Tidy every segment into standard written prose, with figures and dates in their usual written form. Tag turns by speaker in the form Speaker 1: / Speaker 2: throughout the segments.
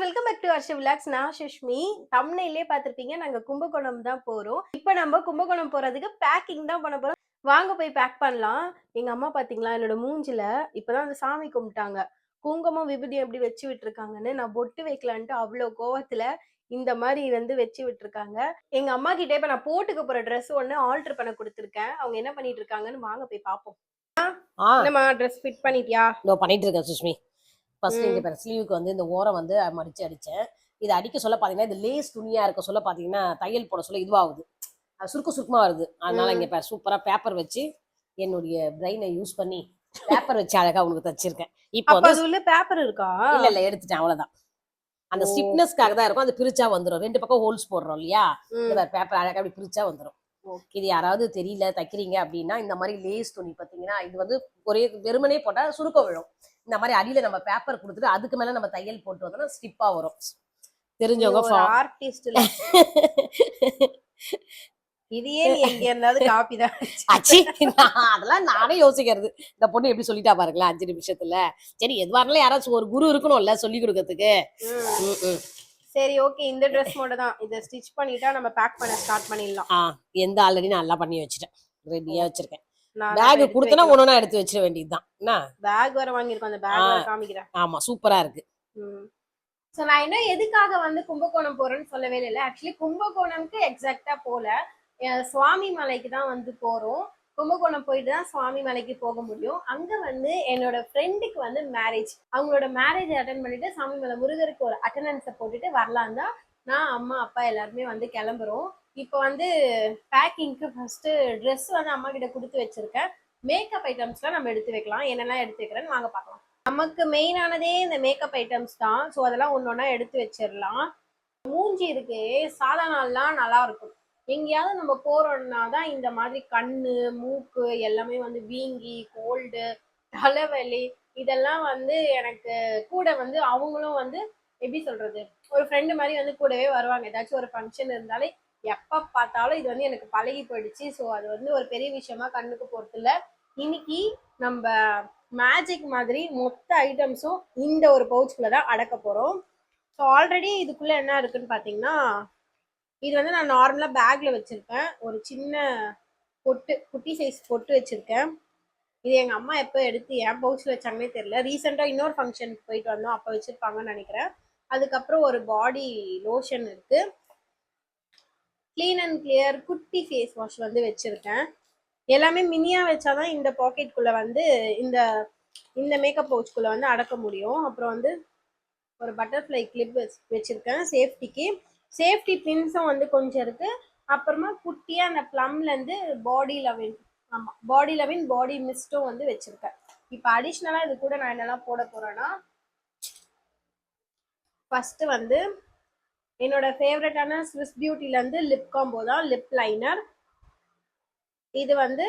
Speaker 1: Welcome back to Harsha vlogs. நான் சுஷ்மி. தம்ப்நெயிலே பார்த்திருப்பீங்க, நாங்க கும்பகோணம் தான் போறோம். இப்ப நம்ம கும்பகோணம் போறதுக்கு பேக்கிங் தான் பண்ண போறோம். வாங்க போய் பேக் பண்ணலாம். எங்க அம்மா பாத்தீங்களா, என்னோட மூஞ்சில இப்பதான் அந்த சாமி கும்பிட்டாங்க. குங்குமம் விபூதி எப்படி வச்சு விட்டுருக்காங்கன்னு, நான் பொட்டு வைக்கலான்ட்டு அவ்வளோ கோவத்துல இந்த மாதிரி வந்து வச்சு விட்டுருக்காங்க. எங்க அம்மா கிட்ட இப்ப நான் போட்டுக்க போற ட்ரெஸ் ஒண்ணு ஆல்டர் பண்ண கொடுத்துருக்கேன். அவங்க என்ன பண்ணிட்டு இருக்காங்கன்னு வாங்க போய் பார்ப்போம். என்னம்மா ட்ரெஸ் ஃபிட் பண்ணிட்டியா?
Speaker 2: பண்ணிட்டு இருக்கேன் சுஷ்மி. ஃபர்ஸ்ட் இங்க பாரு, ஸ்லீவுக்கு வந்து இந்த ஓரம் வந்து மடிச்சு அடிச்சேன். இது அடிக்க சொல்ல பாத்தீங்கன்னா, இது லேஸ் துணியா இருக்க சொல்ல பாத்தீங்கன்னா, தையல் போட சொல்ல இதுவாகுது, சுருக்கமா வருது. அதனால இங்க பாரு, சூப்பரா பேப்பர் வச்சு என்னுடைய பிரெயினை யூஸ் பண்ணி பேப்பர் வச்சு அழகா உங்களுக்கு தச்சிருக்கேன். இப்போ
Speaker 1: வந்து பேப்பர் இருக்கா?
Speaker 2: இல்ல எடுத்துட்டேன், அவ்வளவுதான். அந்த ஸ்டிப்னஸ்க்காக தான் இருக்கும். அது பிரிச்சா வந்துடும். ரெண்டு பக்கம் ஹோல்ஸ் போடுறோம் இல்லையா, இந்த பேப்பர் அழகா அப்படி பிரிச்சா வந்துடும். இது யாராவது தெரியல தைக்கிறீங்க அப்படின்னா, இந்த மாதிரி லேஸ் துணி பாத்தீங்கன்னா, இது வந்து ஒரே வெறுமனே போட்டா சுருக்கம் விழும். இந்த மாதிரி அடியில நம்ம பேப்பர் கொடுத்துட்டு அதுக்கு மேல நம்ம தையல் போட்டு வந்தோம்னா ஸ்டிப்பா வரும். தெரிஞ்சவங்க
Speaker 1: ஆர்டிஸ்ட் இதையே நீ எங்க இருந்தாவது காப்பி தான்.
Speaker 2: அதெல்லாம் நானே யோசிக்கிறது, இந்த பொண்ணு எப்படி சொல்லிட்டா பாருங்களேன் 5 நிமிஷத்துல. சரி, எதுவா இருந்தாலும் யாராச்சும் ஒரு குரு இருக்கணும்ல சொல்லி கொடுக்கறதுக்கு.
Speaker 1: சரி, ஓகே. இந்த Dress மட்டும் தான். இத ஸ்டிட்ச் பண்ணிட்டா நம்ம பேக் பண்ண ஸ்டார்ட் பண்ணிடலாம்.
Speaker 2: எந்த ஆல்ரெடி நான் நல்லா பண்ணி வச்சிட்டேன், ரெடியா வச்சிருக்கேன். பேக் குடுத்தனா ஒண்ணா எடுத்து வச்சிர வேண்டியதுதான். என்ன
Speaker 1: பேக் வர வாங்கியிருக்கோம், அந்த பேக் வர காமிக்கிறேன்.
Speaker 2: ஆமா, சூப்பரா இருக்கு.
Speaker 1: சோ நான் என்ன எதுக்காக வந்து கும்பகோணம் போறேன்னு சொல்லவே இல்லை. ஆக்சுவலி கும்பகோணம்க்கு எக்ஸாக்டா போல, சுவாமி மலைக்கு தான் வந்து போறோம். கும்பகோணம் போயிட்டு தான் சுவாமி மலைக்கு போக முடியும். அங்க வந்து என்னோட ஃப்ரெண்டுக்கு வந்து மேரேஜ். அவங்களோட மேரேஜ் அட்டன் பண்ணிட்டு சாமி மலை முருகருக்கு ஒரு அட்டண்டன்ஸை போட்டுட்டு வரலாம் தான் நான், அம்மா, அப்பா எல்லாருமே வந்து கிளம்புறோம். இப்போ வந்து பேக்கிங்க்கு ஃபர்ஸ்ட் ட்ரெஸ் வந்து அம்மா கிட்ட கொடுத்து வச்சிருக்கேன். மேக்கப் ஐட்டம்ஸ்லாம் நம்ம எடுத்து வைக்கலாம். என்னெல்லாம் எடுத்து வைக்கிறேன்னு வாங்க பார்க்கலாம். நமக்கு மெயினானதே இந்த மேக்கப் ஐட்டம்ஸ் தான். ஸோ அதெல்லாம் ஒன்னொன்னா எடுத்து வச்சிடலாம். மூஞ்சி இருக்கு, சாதா நாள்லாம் நல்லா இருக்கும். எங்கேயாவது நம்ம போறோம்னா தான் இந்த மாதிரி கண்ணு, மூக்கு எல்லாமே வந்து வீங்கி, கோல்டு, தலைவலி இதெல்லாம் வந்து எனக்கு கூட வந்து அவங்களும் வந்து எப்படி சொல்றது, ஒரு ஃப்ரெண்டு மாதிரி வந்து கூடவே வருவாங்க. ஏதாச்சும் ஒரு ஃபங்க்ஷன் இருந்தாலே எப்ப பார்த்தாலும் இது வந்து எனக்கு பழகி போயிடுச்சு. ஸோ அது வந்து ஒரு பெரிய விஷயமா கண்ணுக்கு போறது இல்லை. இன்னைக்கு நம்ம மேஜிக் மாதிரி மொத்த ஐட்டம்ஸும் இந்த ஒரு பவுச்சுக்குள்ள தான் அடக்க போறோம். ஸோ ஆல்ரெடி இதுக்குள்ள என்ன இருக்குன்னு பாத்தீங்கன்னா, இது வந்து நான் நார்மலா பேக்ல வச்சிருக்கேன். ஒரு சின்ன பொட்டு, குட்டி சைஸ் பொட்டு வச்சிருக்கேன். இது எங்க அம்மா எப்போ எடுத்து என் பவுச்ல வச்சாங்கன்னே தெரியல. ரீசெண்டா இன்னொரு ஃபங்க்ஷனுக்கு போயிட்டு வந்தோம், அப்ப வச்சிருப்பாங்கன்னு நினைக்கிறேன். அதுக்கப்புறம் ஒரு பாடி லோஷன் இருக்கு. கிளீன் அண்ட் கிளியர் குட்டி ஃபேஸ் வாஷ் வந்து வச்சிருக்கேன். எல்லாமே மினியா வச்சாதான் இந்த பாக்கெட்குள்ள வந்து இந்த இந்த மேக்கப் பவுச்சுக்குள்ள வந்து அடக்க முடியும். அப்புறம் வந்து ஒரு பட்டர்ஃப்ளை கிளிப் வச்சிருக்கேன் சேஃப்டிக்கு. சேஃப்டி பின்ஸும் வந்து கொஞ்சம் இருக்கு. அப்புறமா குட்டியா அந்த ப்ளம்ல இருந்து பாடி லெவன், ஆமா பாடி லெவன் பாடி மிஸ்டும் வந்து வச்சிருக்கேன். இப்போ அடிஷ்னலா இது கூட நான் என்னெல்லாம் போட போறேன்னா, ஃபர்ஸ்ட் வந்து என்னோட ஃபேவரட்டான ஸ்விஸ் பியூட்டில இருந்து லிப் காம்போ தான், லிப் லைனர். இது வந்து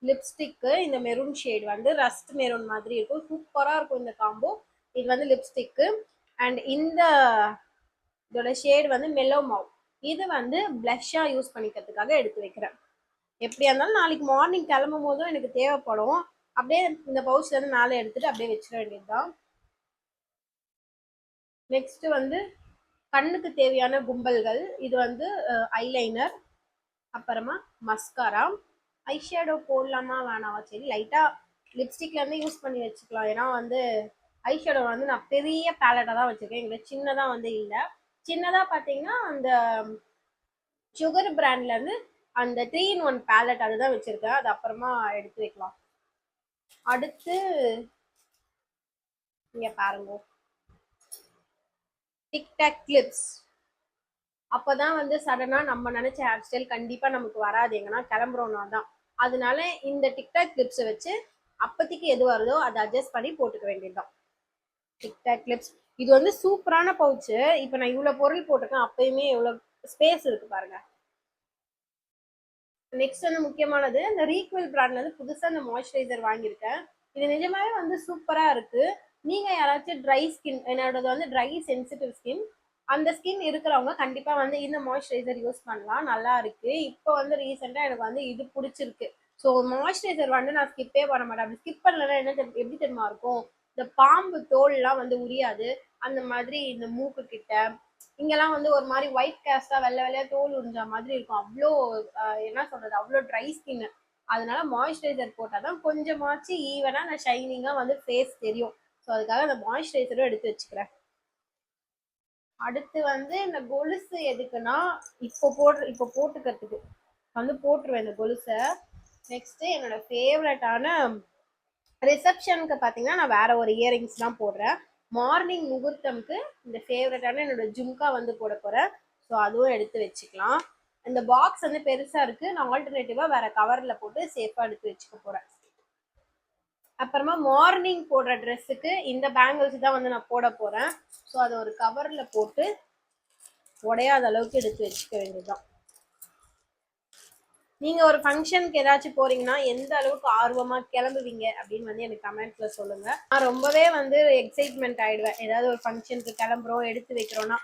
Speaker 1: லிப்ஸ்டிக்கு, இந்த மெரூன் ஷேட் வந்து ரஸ்ட் மெரூன் மாதிரி இருக்கும், சூப்பரா இருக்கும் இந்த காம்போ. இது வந்து லிப்ஸ்டிக்கு. அண்ட் இதோட ஷேட் வந்து மெல்லோ மவ். இது வந்து பிளஷ்ஷா யூஸ் பண்ணிக்கிறதுக்காக எடுத்து வைக்கிறேன். எப்படியா இருந்தாலும் நாளைக்கு மார்னிங் கிளம்பும் போதும் எனக்கு தேவைப்படும். அப்படியே இந்த பவுச்ல இருந்து மேலே எடுத்துட்டு அப்படியே வச்சிட வேண்டியதுதான். நெக்ஸ்ட் வந்து கண்ணுக்கு தேவையான கும்பல்கள். இது வந்து ஐலைனர், அப்புறமா மஸ்காரா. ஐஷேடோ போடலாமா வேணாவா, சரி லைட்டா லிப்ஸ்டிக்ல இருந்து யூஸ் பண்ணி வச்சுக்கலாம். ஏன்னா வந்து ஐஷேடோ வந்து நான் பெரிய பேலட்டா தான் வச்சிருக்கேன், எங்களுக்கு சின்னதா வந்து இல்லை. சின்னதா பாத்தீங்கன்னா அந்த சுகர் பிராண்ட்ல இருந்து அந்த 3-in-1 பேலட் அதுதான் வச்சிருக்கேன். அது அப்புறமா எடுத்து வைக்கலாம். அடுத்து இங்க பாருங்க, டிக்டாக் கிளிப்ஸ். அப்பதான் வந்து சடனா நம்ம நினைச்ச ஹேர் ஸ்டைல் கண்டிப்பா நமக்கு வராது, எங்கன்னா கிளம்புறோம்னா தான். அதனால இந்த டிக்டாக் கிளிப்ஸை வச்சு அப்பத்திக்கு எது வருதோ அதை அட்ஜஸ்ட் பண்ணி போட்டுக்க வேண்டியதுதான். டிக்டாக் கிளிப்ஸ் இது வந்து சூப்பரான பவுச்சு. இப்போ நான் இவ்வளவு பொருள் போட்டிருக்கேன், அப்பயுமே எவ்வளவு ஸ்பேஸ் இருக்கு பாருங்க. நெக்ஸ்ட் வந்து முக்கியமானது, இந்த ரீக்வெல் பிராண்ட்ல இருந்து புதுசா இந்த மாய்ஸ்சரைசர் வாங்கியிருக்கேன். இது நிஜமாவே வந்து சூப்பரா இருக்கு. நீங்க யாராச்சும் ட்ரை ஸ்கின், என்னோடது வந்து ட்ரை சென்சிட்டிவ் ஸ்கின், அந்த ஸ்கின் இருக்கிறவங்க கண்டிப்பா வந்து இந்த மாய்ஸ்சரைசர் யூஸ் பண்ணலாம், நல்லா இருக்கு. இப்போ வந்து ரீசெண்டா எனக்கு வந்து இது பிடிச்சிருக்கு. ஸோ மாய்ஸ்சரைசர் வந்து நான் ஸ்கிப்பே பண்ண மாட்டேன். அப்படி ஸ்கிப் பண்ணலன்னா என்ன எப்படி தெரியுமா இருக்கும், இந்த பாம்பு தோல்லாம் வந்து உரியாது. அந்த மாதிரி இந்த மூக்கு கிட்ட இங்கெல்லாம் வந்து ஒரு மாதிரி ஒயிட் கேஸ்டா வெள்ளை வெள்ளையா தோல் உறிஞ்ச மாதிரி இருக்கும். அவ்வளோ என்ன சொல்றது, அவ்வளோ ட்ரை ஸ்கின். அதனால மாய்ஸ்சரைசர் போட்டாதான் கொஞ்சமாச்சு ஈவனா நான் ஷைனிங்கா வந்து ஃபேஸ் தெரியும். ஸோ அதுக்காக அந்த மாய்ஸ்சரைசரும் எடுத்து வச்சுக்கிறேன். அடுத்து வந்து இந்த கொலுசு எதுக்குன்னா இப்போ போட்டுக்கிறதுக்கு வந்து போட்டுருவேன் இந்த கொலுசை. நெக்ஸ்ட் என்னோட ஃபேவரட்டான ரிசப்ஷனுக்கு பார்த்தீங்கன்னா நான் வேற ஒரு இயரிங்ஸ் தான் போடுறேன். மார்னிங் முகூர்த்தம்க்கு இந்த ஃபேவரட்டான என்னோட ஜும்கா வந்து போட போறேன். ஸோ அதுவும் எடுத்து வச்சுக்கலாம். இந்த பாக்ஸ் வந்து பெருசா இருக்கு, நான் ஆல்டர்னேட்டிவா வேற கவர்ல போட்டு சேஃபா எடுத்து வச்சுக்க போறேன். அப்புறமா மார்னிங் போடுற ட்ரெஸ்ஸுக்கு இந்த பேங்கிள்ஸ் தான் வந்து நான் போட போறேன். ஸோ அதை ஒரு கவர்ல போட்டு உடையாத அளவுக்கு எடுத்து வச்சுக்க வேண்டியதுதான். நீங்க ஒரு ஃபங்க்ஷனுக்கு ஏதாச்சும் போறீங்கன்னா எந்த அளவுக்கு ஆர்வமா கிளம்புவீங்க அப்படின்னு வந்து எனக்கு கமெண்ட்ஸ்ல சொல்லுங்க. நான் ரொம்பவே வந்து எக்ஸைட்மெண்ட் ஆயிடுவேன். ஏதாவது ஒரு ஃபங்க்ஷனுக்கு கிளம்புறோம் எடுத்து வைக்கிறோம்னா.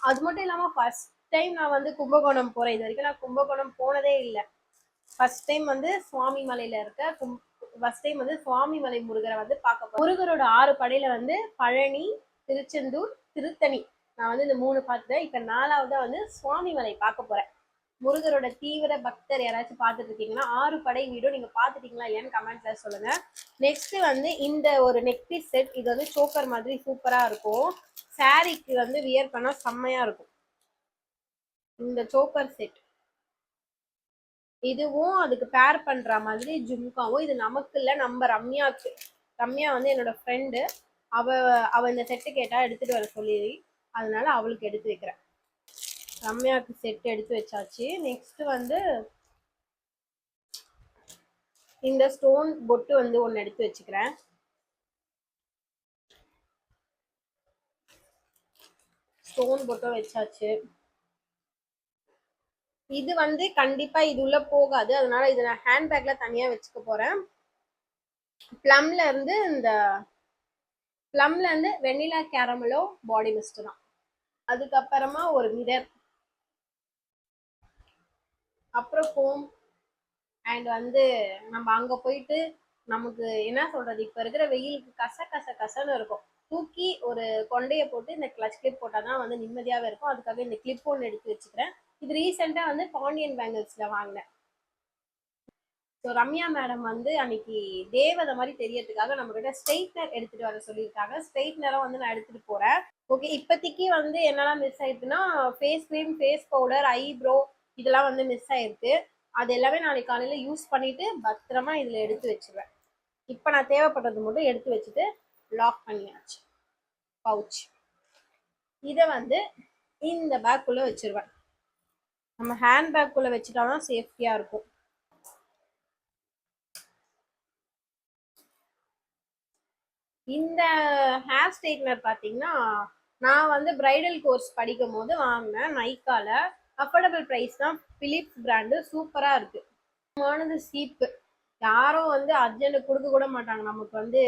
Speaker 1: அது மட்டும் இல்லாம ஃபர்ஸ்ட் டைம் நான் வந்து கும்பகோணம் போறேன். இது வரைக்கும் நான் கும்பகோணம் போனதே இல்லை. ஃபர்ஸ்ட் டைம் வந்து சுவாமி மலையில இருக்க ஃபர்ஸ்ட் டைம் வந்து சுவாமி மலை முருகரை வந்து பார்க்க போறேன். முருகரோட 6 படையில வந்து பழனி, திருச்செந்தூர், திருத்தணி, நான் வந்து இந்த 3 பார்த்துட்டேன். இப்ப 4வதா வந்து சுவாமி மலை பார்க்க போறேன். முருகரோட தீவிர பக்தர் யாராச்சும் பார்த்துட்டு இருக்கீங்கன்னா 6 படை வீடியோ நீங்க பார்த்துட்டீங்களா இல்லையான்னு கமெண்ட்ல சொல்லுங்க. நெக்ஸ்ட் வந்து இந்த ஒரு நெக் பீஸ் செட். இது வந்து சோக்கர் மாதிரி சூப்பரா இருக்கும். சாரிக்கு வந்து வியர் பண்ணா செம்மையா இருக்கும் இந்த சோக்கர் செட். இதுவும் அதுக்கு பேர் பண்ற மாதிரி ஜும்காவும். இது நமக்கு இல்ல, நம்ம ரம்யாக்கு. ரம்யா வந்து என்னோட ஃப்ரெண்டு. அவ இந்த செட்டு கேட்டா எடுத்துட்டு வர சொல்லி, அதனால அவளுக்கு எடுத்து வைக்கிறேன். ரம்யாக்கு செட் எடுத்து வச்சாச்சு. நெக்ஸ்ட் வந்து இந்த ஸ்டோன் பொட்டு வந்து ஒன்னு எடுத்து வச்சுக்கிறேன். ஸ்டோன் பொட்டும் வச்சாச்சு. இது வந்து கண்டிப்பா இது உள்ள போகாது, அதனால இது நான் ஹேண்ட்பேக்ல தனியா வச்சுக்க போறேன். பிளம்ல இருந்து வெண்ணிலா கேரமலோ பாடி மிஸ்ட் தான். அதுக்கப்புறமா ஒரு மிரர், அப்புறம் கோம். அண்ட் வந்து நம்ம அங்க போயிட்டு நமக்கு என்ன சொல்றது, இப்ப இருக்கிற வெயிலுக்கு கசன்னு இருக்கும். தூக்கி ஒரு கொண்டைய போட்டு இந்த கிளச் கிளிப் போட்டாதான் வந்து நிம்மதியாவே இருக்கும். அதுக்காக இந்த கிளிப் ஒன்று எடுத்து வச்சுக்கிறேன். இது ரீசெண்டா வந்து பாண்டியன் பேங்கிள்ஸ்ல வாங்கினேன். ஸோ ரம்யா மேடம் வந்து அன்னைக்கு தேவதை மாதிரி தெரியறதுக்காக நம்ம கிட்ட ஸ்ட்ரெயிட்னர் எடுத்துட்டு வர சொல்லியிருக்காங்க. ஸ்ட்ரெயிட்னரும் வந்து நான் எடுத்துட்டு போறேன். ஓகே, இப்போதைக்கு வந்து என்னெல்லாம் மிஸ் ஆயிடுச்சுன்னா face cream, face powder, eyebrow இதெல்லாம் வந்து மிஸ் ஆயிருக்கு. அது எல்லாமே நாளைக்கு காலையில யூஸ் பண்ணிட்டு பத்திரமா இதுல எடுத்து வச்சிருவேன். இப்போ நான் தேவைப்படுறது மட்டும் எடுத்து வச்சுட்டு லாக் பண்ணியாச்சு பவுச். இதை வந்து இந்த பேக்குள்ள வச்சிருவேன். நம்ம ஹேண்ட் பேக்குள்ள வச்சுட்டாதான் சேஃப்டியா இருக்கும். இந்த ஹேர் ஸ்ட்ரைட்னர் பார்த்தீங்கன்னா நான் வந்து பிரைடல் கோர்ஸ் படிக்கும் போது வாங்கினேன் நைக்கால. அஃபோர்டபுள் ப்ரைஸ் தான். பிலிப்ஸ் பிராண்டு சூப்பராக இருக்கு. ஆனது சீப்பு. யாரும் வந்து அர்ஜென்ட் கொடுக்க கூட மாட்டாங்க. நமக்கு வந்து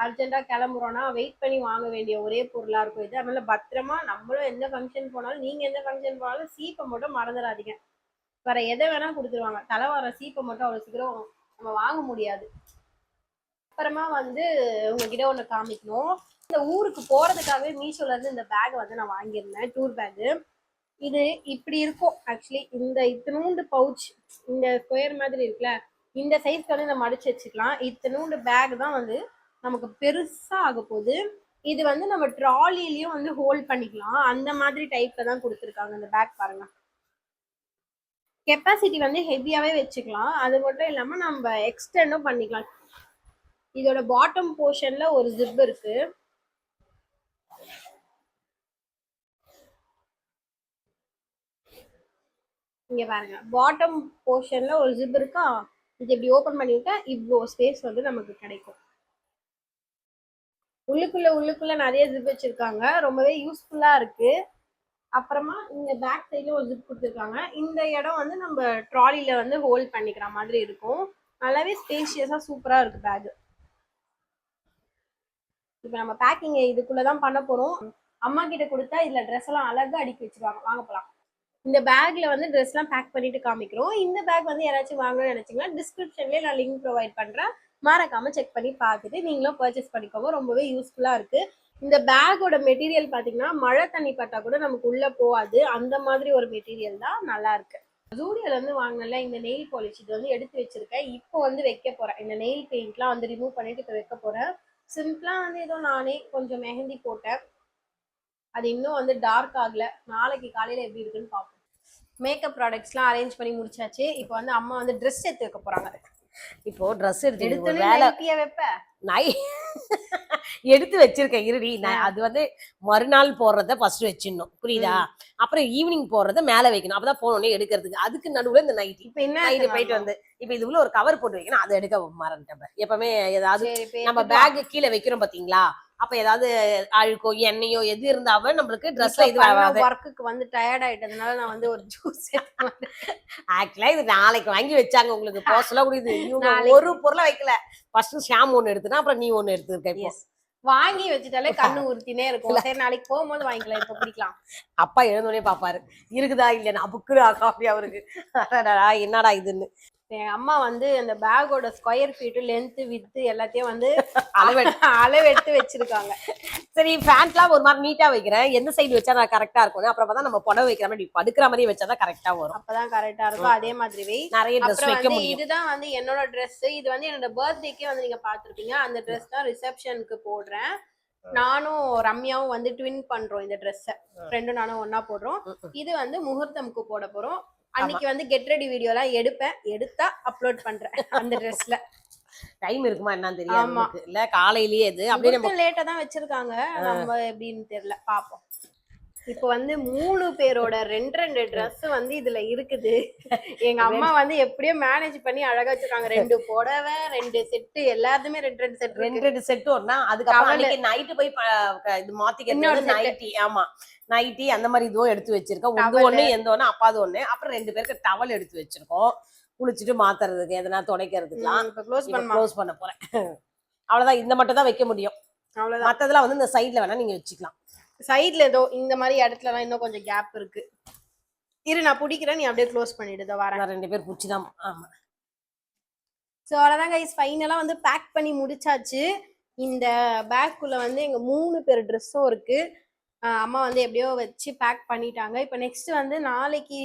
Speaker 1: அர்ஜென்ட்டாக கிளம்புறோன்னா வெயிட் பண்ணி வாங்க வேண்டிய ஒரே பொருளாக இருக்கும் இது. அதனால பத்திரமா நம்மளும் எந்த ஃபங்க்ஷன் போனாலும், நீங்கள் எந்த ஃபங்க்ஷன் போனாலும் சீப்பை மட்டும் மறந்துடாதீங்க. வேற எதை வேணா கொடுத்துருவாங்க, தலை வர சீப்பை மட்டும் அவ்வளோ சீக்கிரம் நம்ம வாங்க முடியாது. அப்புறமா வந்து உங்ககிட்ட ஒன்று காமிக்கணும். இந்த ஊருக்கு போறதுக்காகவே மீஷோல இருந்து இந்த பேக் வந்து நான் வாங்கியிருந்தேன், டூர் பேக்கு. இது இப்படி இருக்கும் ஆக்சுவலி. இந்த இத்தினூண்டு பவுச், இந்த ஸ்கொயர் மாதிரி இருக்குல்ல, இந்த சைஸ்க்கு வந்து நம்ம மடிச்சு வச்சுக்கலாம். இத்தினூண்டு பேக் தான் வந்து நமக்கு பெருசா ஆக போகுது. இது வந்து நம்ம ட்ராலிலையும் வந்து ஹோல்ட் பண்ணிக்கலாம். அந்த மாதிரி டைப்ல தான் கொடுத்துருக்காங்க இந்த பேக். பாருங்க, கெப்பாசிட்டி வந்து ஹெவியாவே வச்சுக்கலாம். அது மட்டும் இல்லாம நம்ம எக்ஸ்டெண்டும் பண்ணிக்கலாம். இதோட பாட்டம் போர்ஷன்ல ஒரு ஜிப் இருக்கு. இங்க பாருங்க, பாட்டம் போர்ஷன்ல ஒரு ஜிப் இருக்கா. இது இப்படி ஓபன் பண்ணிவிட்டா இவ்வளோ ஸ்பேஸ் வந்து நமக்கு கிடைக்கும். உள்ளுக்குள்ள நிறைய ஜிப் வச்சிருக்காங்க, ரொம்பவே யூஸ்ஃபுல்லா இருக்கு. அப்புறமா இங்க பேக் சைட்ல ஒரு ஜிப் கொடுத்துருக்காங்க. இந்த இடம் வந்து நம்ம ட்ராலில வந்து ஹோல்ட் பண்ணிக்கிற மாதிரி இருக்கும். நல்லாவே ஸ்பேஷியஸா சூப்பரா இருக்கு பேக். இப்போ நம்ம பேக்கிங் இதுக்குள்ளதான் பண்ண போறோம். அம்மா கிட்ட கொடுத்தா இதுல ட்ரெஸ் எல்லாம் அழகா அடுக்கி வச்சிருவாங்க. வாங்க போலாம். இந்த பேக்ல வந்து ட்ரெஸ் எல்லாம் பேக் பண்ணிட்டு காமிக்கிறோம். இந்த பேக் வந்து யாராச்சும் வாங்கணும்னு நினைச்சீங்கன்னா டிஸ்கிரிப்ஷன்லயே நான் லிங்க் ப்ரொவைட் பண்றேன். மறக்காம செக் பண்ணி பார்த்துட்டு நீங்களும் பர்ச்சேஸ் பண்ணிக்கோங்க. ரொம்பவே யூஸ்ஃபுல்லா இருக்கு. இந்த பேக்கோட மெட்டீரியல் பாத்தீங்கன்னா மழை தண்ணி பட்டா கூட நமக்கு உள்ள போகாது. அந்த மாதிரி ஒரு மெட்டீரியல் தான், நல்லா இருக்கு. ஜூடியோல இருந்து வாங்கினல இந்த நெயில் பாலிஷ் இது வந்து எடுத்து வச்சிருக்கேன். இப்போ வந்து வைக்க போறேன். இந்த நெயில் பெயிண்ட்லாம் வந்து ரிமூவ் பண்ணிட்டு இப்போ வைக்க போறேன். சிம்பிளா வந்து ஏதோ நானே கொஞ்சம் மெஹந்தி போட்டேன். அது இன்னும் வந்து டார்க் ஆகல. நாளைக்கு காலையில எப்படி இருக்குன்னு பார்ப்போம். மேக்கப் ப்ராடக்ட்ஸ்லாம் அரேஞ்ச் பண்ணி முடிச்சாச்சு. இப்போ வந்து அம்மா வந்து ட்ரெஸ் எடுத்து வைக்க போறாங்க.
Speaker 2: இப்போ ட்ரெஸ் எடுத்து
Speaker 1: வேலை வைப்ப
Speaker 2: நான் எடுத்து வச்சிருக்கேன் இருடி. நான் அது வந்து மறுநாள் போடுறத ஃபர்ஸ்ட் வச்சிடணும், புரியுதா? அப்புறம் ஈவினிங் போடுறத மேல வைக்கணும். அப்பதான் போனோடனே எடுக்கிறதுக்கு. அதுக்கு நடுவுல இந்த நைட்டி
Speaker 1: இப்ப என்ன
Speaker 2: நைட்டு போயிட்டு வந்து இப்ப இதுக்குள்ள ஒரு கவர் போட்டு வைக்கணும். அதை எடுக்க மறந்துட்டேன். எப்பவுமே ஏதாவது நம்ம பேக் கீழே வைக்கிறோம் பாத்தீங்களா, அப்ப ஏதாவது அழுக்கோ எண்ணெயோ எது இருந்தாலும் நம்மளுக்கு ட்ரெஸ்ல இது
Speaker 1: ஒர்க்குக்கு வந்து டயர்ட் ஆயிட்டதுனால நான் வந்து ஒரு ஜூஸ்
Speaker 2: ஆக்சுவலா இது நாளைக்கு வாங்கி வச்சாங்க. உங்களுக்கு போசல முடியுது. இவங்க ஒரு பொருளை வைக்கல. ஃபர்ஸ்ட் ஷாம் ஒண்ணு எடுத்துனா அப்புறம் நீ ஒண்ணு எடுத்துருக்க.
Speaker 1: வாங்கி வச்சுட்டாலே கண்ணு உறுத்தினே இருக்கும். சரி நாளைக்கு போகும்போது வாங்கிக்கலாம், இப்ப பிடிக்கலாம்.
Speaker 2: அப்பா எழுந்தோடனே பாப்பாரு இருக்குதா இல்லையா. புக்குடா காப்பி அவருக்கு. என்னடா இதுன்னு.
Speaker 1: என் அம்மா வந்து அந்த பேக்கோட ஸ்கொயர் ஃபீட் லென்த் வித் எல்லாத்தையும் வந்து அளவெடுத்து வச்சிருக்காங்க.
Speaker 2: சரி பேண்ட்லாம் ஒரு மாதிரி நீட்டா வைக்கிறேன். எந்த சைடு வச்சா நான் கரெக்டா இருக்கும். அப்புறம் பார்த்தா நம்ம புடவை வைக்கிற மாதிரி படுக்கிற மாதிரி வச்சாதான் கரெக்டா வரும்.
Speaker 1: அப்பதான் கரெக்டா இருக்கும். அதே மாதிரி
Speaker 2: நிறைய ட்ரெஸ் வைக்க முடியும்.
Speaker 1: இதுதான் வந்து என்னோட ட்ரெஸ். இது வந்து என்னோட பர்த்டேக்கே வந்து நீங்க பாத்துருப்பீங்க. அந்த ட்ரெஸ் தான் ரிசப்ஷனுக்கு போடுறேன். நானும் ரம்யாவும் வந்து ட்வின் பண்றோம். இந்த ட்ரெஸ் ஃப்ரெண்டும் நானும் ஒன்னா போடுறோம். இது வந்து முகூர்த்தமுக்கு போட போறோம். அன்னைக்கு வந்து கெட் ரெடி வீடியோ எல்லாம் எடுத்தா அப்லோட் பண்றேன். அந்த ட்ரெஸ்ல
Speaker 2: டைம் இருக்குமா என்னன்னு தெரியாது இல்ல. காலையிலேயே இது அப்படியே நம்ம
Speaker 1: லேட்டா தான் வச்சிருக்காங்க. நம்ம எப்படின்னு தெரியல, பாப்போம். இப்போ வந்து 3 பேரோட 2 ட்ரெஸ் வந்து இதுல இருக்குது. எங்க அம்மா வந்து எப்படியோ மேனேஜ் பண்ணி அழகா வச்சிருக்காங்க. 2 புடவை 2 செட்டு, எல்லாத்துமே 2 செட்
Speaker 2: 2 செட் ஒண்ணா. அதுக்கப்புறம் அன்னைக்கு நைட்டு போய் இது மாத்திக்கிறது நைட்டி. ஆமா நைட்டி அந்த மாதிரி இதுவும் எடுத்து வச்சிருக்கோம். உங்க ஒண்ணு எந்த ஒண்ணு அப்பாது ஒண்ணு. அப்புறம் 2 பேருக்கு டவல் எடுத்து வச்சிருக்கோம். குளிச்சுட்டு மாத்துறதுக்கு எதனா துடைக்கிறதுக்குலாம். க்ளோஸ் பண்ண போறேன். அவ்வளவுதான். இந்த மட்டும் தான் வைக்க முடியும். அவ்வளவுதான். மத்ததெல்லாம் வந்து இந்த சைட்ல வேணா நீங்க வச்சுக்கலாம்.
Speaker 1: சைட்ல ஏதோ இந்த மாதிரி இடத்துலலாம் இன்னும் கொஞ்சம் கேப் இருக்கு. இரு நான் பிடிக்கிறேன், நீ அப்படியே க்ளோஸ் பண்ணிடுதோ. வரேன்.
Speaker 2: 2 பேர் பிடிச்சிதான். ஆமா.
Speaker 1: ஸோ அவ்வளோதான் கைஸ், ஃபைனலாக வந்து பேக் பண்ணி முடிச்சாச்சு. இந்த பேக்குள்ள வந்து எங்க 3 பேர் ட்ரெஸ்ஸும் இருக்கு. அம்மா வந்து எப்படியோ வச்சு பேக் பண்ணிட்டாங்க. இப்போ நெக்ஸ்ட் வந்து நாளைக்கு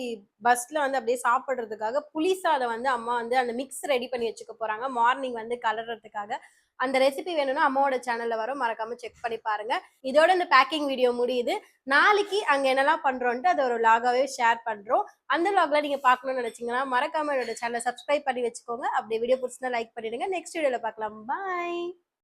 Speaker 1: பஸ்ல வந்து அப்படியே சாப்பிட்றதுக்காக புளி சாதம் வந்து அம்மா வந்து அந்த மிக்ஸ் ரெடி பண்ணி வச்சுக்க போறாங்க. மார்னிங் வந்து கலர்றதுக்காக. அந்த ரெசிபி வேணும்னா அம்மாவோட சேனல்ல வரும், மறக்காம செக் பண்ணி பாருங்க. இதோட இந்த பேக்கிங் வீடியோ முடியுது. நாளைக்கு அங்க என்னெல்லாம் பண்றோம்ட்டு அதை ஒரு லாகாவே ஷேர் பண்றோம். அந்த லாக்ல நீங்க பார்க்கணும்னு நினைச்சீங்கன்னா மறக்காம என்னோட சேனலை சப்ஸ்கிரைப் பண்ணி வச்சுக்கோங்க. அப்படியே வீடியோ பிடிச்சிருந்தா லைக் பண்ணிடுங்க. நெக்ஸ்ட் வீடியோல பார்க்கலாம். பாய்.